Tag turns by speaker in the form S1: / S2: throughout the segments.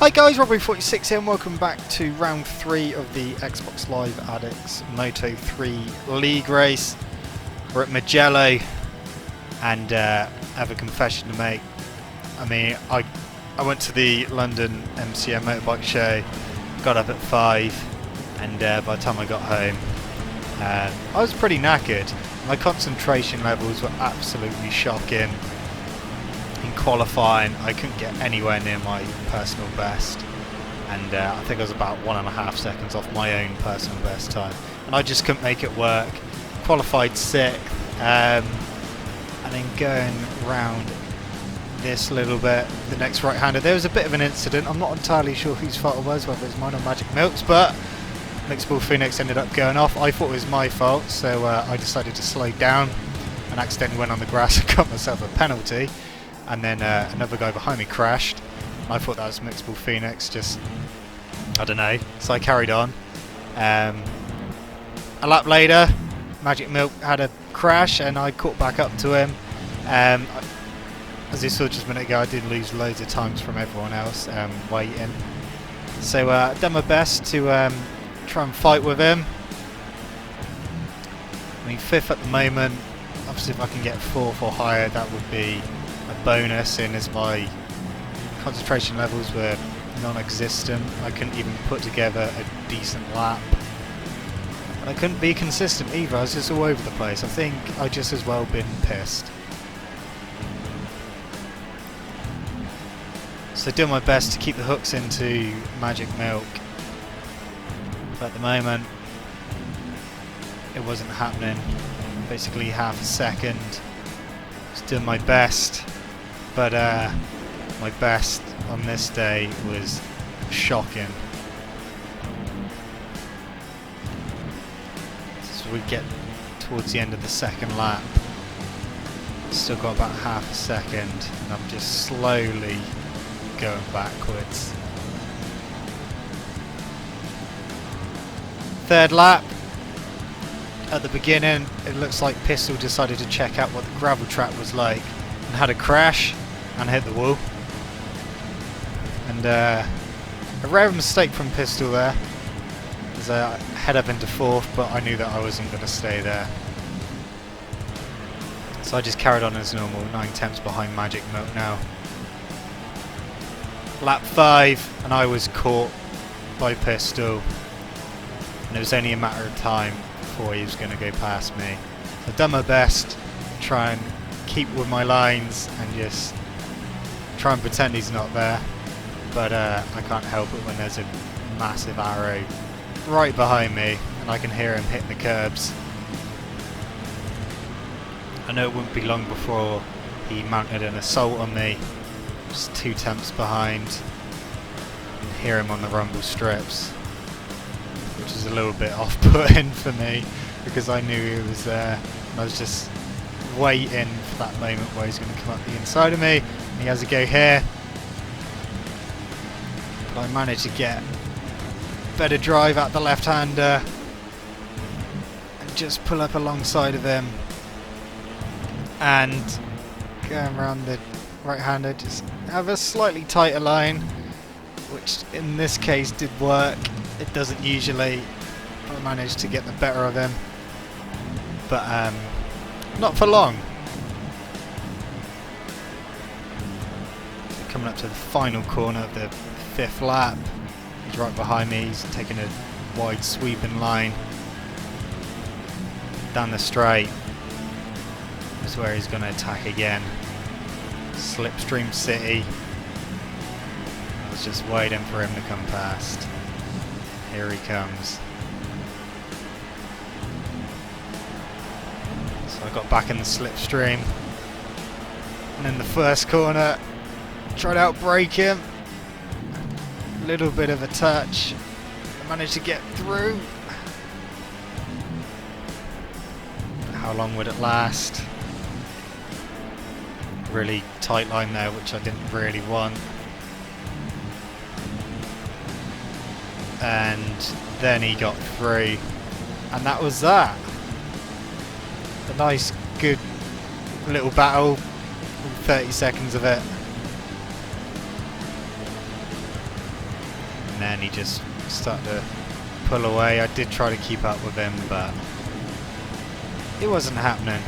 S1: Hi guys, Robbery46 here and welcome back to round 3 of the Xbox Live Addicts Moto3 League race. We're at Mugello and have a confession to make. I mean, I went to the London MCM motorbike show, got up at 5 and by the time I got home I was pretty knackered. My concentration levels were absolutely shocking. In qualifying, I couldn't get anywhere near my personal best, and I think I was about 1.5 seconds off my own personal best time, and I just couldn't make it work. Qualified 6th, and then going round this little bit, the next right-hander, there was a bit of an incident. I'm not entirely sure whose fault it was, whether it's mine or Magic Milk's, but Mixable Phoenix ended up going off. I thought it was my fault, so I decided to slow down and accidentally went on the grass and got myself a penalty. And then another guy behind me crashed. I thought that was Mixable Phoenix, just, I don't know. So I carried on. A lap later, Magic Milk had a crash and I caught back up to him. As you saw just a minute ago, I did lose loads of times from everyone else waiting. So I done my best to try and fight with him. I mean, 5th at the moment. Obviously if I can get 4th or higher, that would be a bonus, in as my concentration levels were non-existent. I couldn't even put together a decent lap. And I couldn't be consistent either. I was just all over the place. I think I just as well been pissed. So doing my best to keep the hooks into Magic Milk. But at the moment it wasn't happening. Basically half a second. Just doing my best. But my best on this day was shocking. So we get towards the end of the second lap. Still got about half a second and I'm just slowly going backwards. 3rd lap. At the beginning it looks like Pistol decided to check out what the gravel track was like and had a crash and hit the wall. And a rare mistake from Pistol there, as I head up into 4th, but I knew that I wasn't going to stay there. So I just carried on as normal, 9/10 behind Magic Milk now. Lap 5 and I was caught by Pistol, and it was only a matter of time before he was going to go past me. So I've done my best to try and keep with my lines and just try and pretend he's not there, but I can't help it when there's a massive arrow right behind me and I can hear him hitting the curbs. I know it wouldn't be long before he mounted an assault on me, just 2 tenths behind. I can hear him on the rumble strips, which is a little bit off-putting for me because I knew he was there and I was just waiting for that moment where he's going to come up the inside of me. He has a go here, but I managed to get better drive at the left-hander and just pull up alongside of him, and going around the right-hander just have a slightly tighter line, which in this case did work. It doesn't usually, but I managed to get the better of him, but not for long. Coming up to the final corner of the 5th lap. He's right behind me, he's taking a wide sweeping line down the straight. That's where he's going to attack again. Slipstream City. I was just waiting for him to come past. Here he comes. So I got back in the slipstream, and in the first corner tried to outbrake him. A little bit of a touch. I managed to get through. How long would it last? Really tight line there, which I didn't really want. And then he got through. And that was that. A nice, good little battle. 30 seconds of it. and then he just started to pull away. I did try to keep up with him, but it wasn't happening.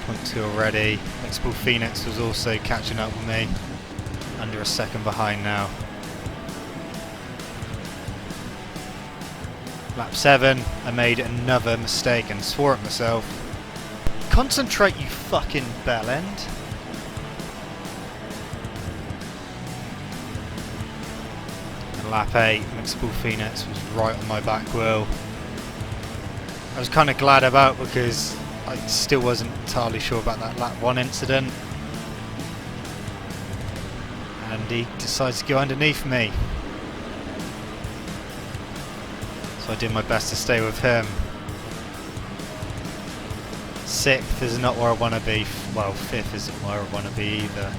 S1: Point 2 already. XBLA Phoenix was also catching up with me, under a second behind now. Lap 7, I made another mistake and swore at myself. Concentrate, you fucking bell end. And lap 8, XBLA Phoenix was right on my back wheel. I was kind of glad about, because I still wasn't entirely sure about that lap 1 incident. And he decides to go underneath me. So I did my best to stay with him. 6th is not where I want to be. Well, 5th isn't where I want to be either.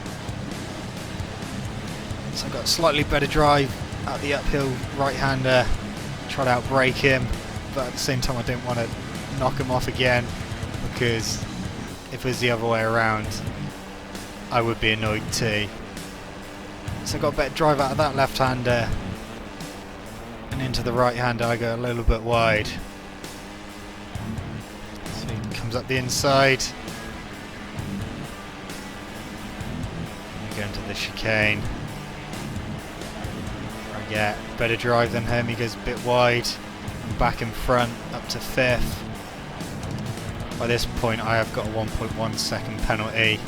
S1: So I got a slightly better drive out the uphill right-hander. Try to outbrake him, but at the same time I didn't want to knock him off again, because if it was the other way around, I would be annoyed too. So I got a better drive out of that left-hander. And into the right-hander I go a little bit wide. So he comes up the inside. And we go into the chicane. I get better drive than him, he goes a bit wide. I'm back in front, up to 5th. By this point I have got a 1.1 second penalty.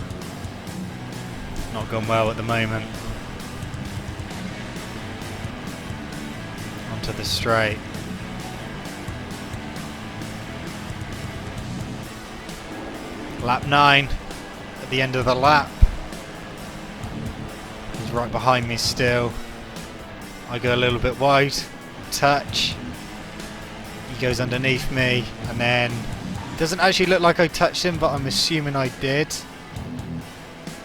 S1: Not gone well at the moment. Onto the straight. Lap 9, at the end of the lap. He's right behind me still. I go a little bit wide, touch. He goes underneath me, and then doesn't actually look like I touched him, but I'm assuming I did.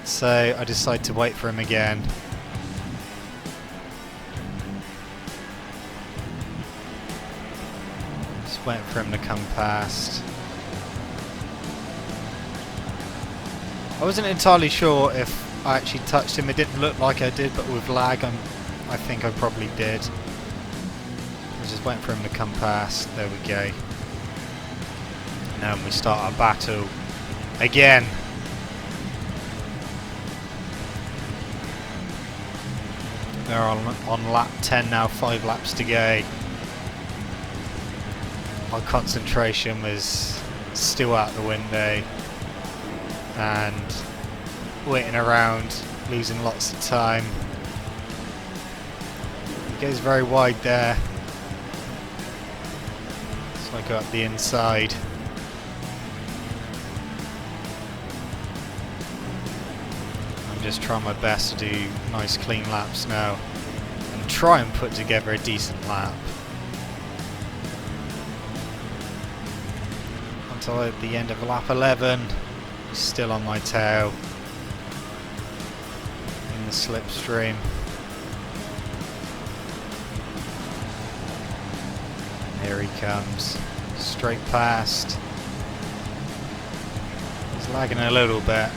S1: So I decide to wait for him again. Just waiting for him to come past. I wasn't entirely sure if I actually touched him. It didn't look like I did, but with lag I think I probably did. I was just waiting for him to come past. There we go. And we start our battle again. We're on lap 10 now, 5 laps to go. My concentration was still out the window, and waiting around, losing lots of time. He goes very wide there, so I go up the inside. I'm just trying my best to do nice clean laps now and try and put together a decent lap. Until at the end of lap 11, he's still on my tail in the slipstream. Here he comes, straight past. He's lagging a little bit.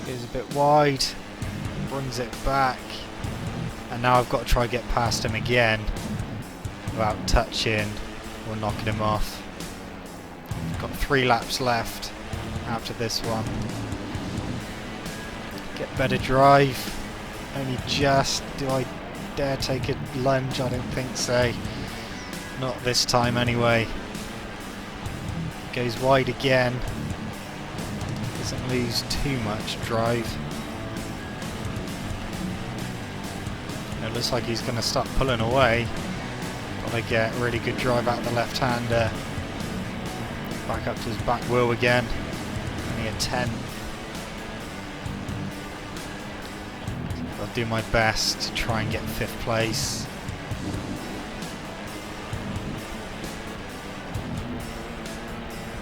S1: Goes a bit wide, brings it back, and now I've got to try and get past him again without touching or knocking him off. Got 3 laps left after this one. Get better drive. Only just. Do I dare take a lunge? I don't think so. Not this time anyway. Goes wide again. Doesn't lose too much drive. It looks like he's going to start pulling away. But I get a really good drive out of the left-hander. Back up to his back wheel again. Only a 10. I'll do my best to try and get 5th place.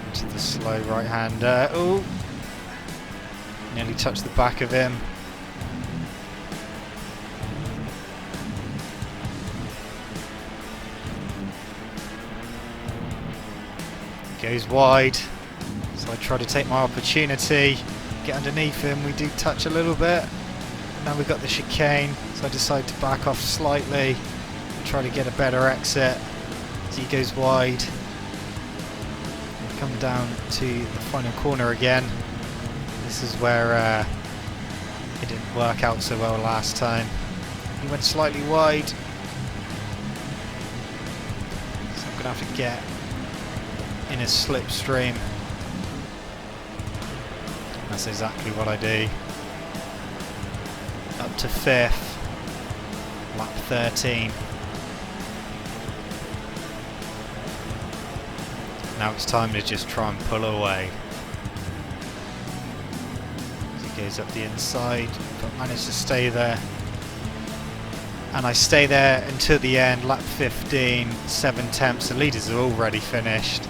S1: Into the slow right-hander. Ooh! Nearly touched the back of him. Goes wide. So I try to take my opportunity, get underneath him. We do touch a little bit. Now we've got the chicane, so I decide to back off slightly and try to get a better exit as he goes wide. We come down to the final corner again. This is where it didn't work out so well last time. He went slightly wide, so I'm going to have to get in a slipstream. That's exactly what I do. Up to 5th, lap 13. Now it's time to just try and pull away. He goes up the inside, but managed to stay there. And I stay there until the end, lap 15, 7 tenths. The leaders are already finished.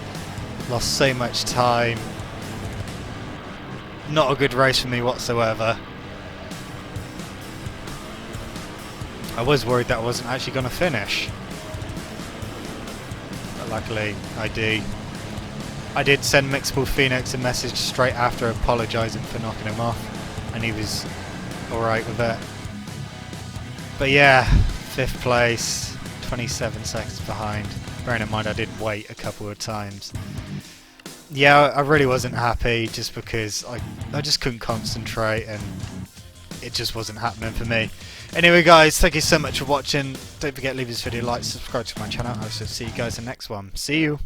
S1: Lost so much time. Not a good race for me whatsoever. I was worried that I wasn't actually going to finish. But luckily, I do. I did send Mixable Phoenix a message straight after apologising for knocking him off. And he was alright with it. But yeah, 5th place, 27 seconds behind. Bearing in mind I did wait a couple of times. Yeah, I really wasn't happy just because I just couldn't concentrate and it just wasn't happening for me. Anyway guys, thank you so much for watching. Don't forget to leave this video a like, subscribe to my channel. I shall see you guys in the next one. See you!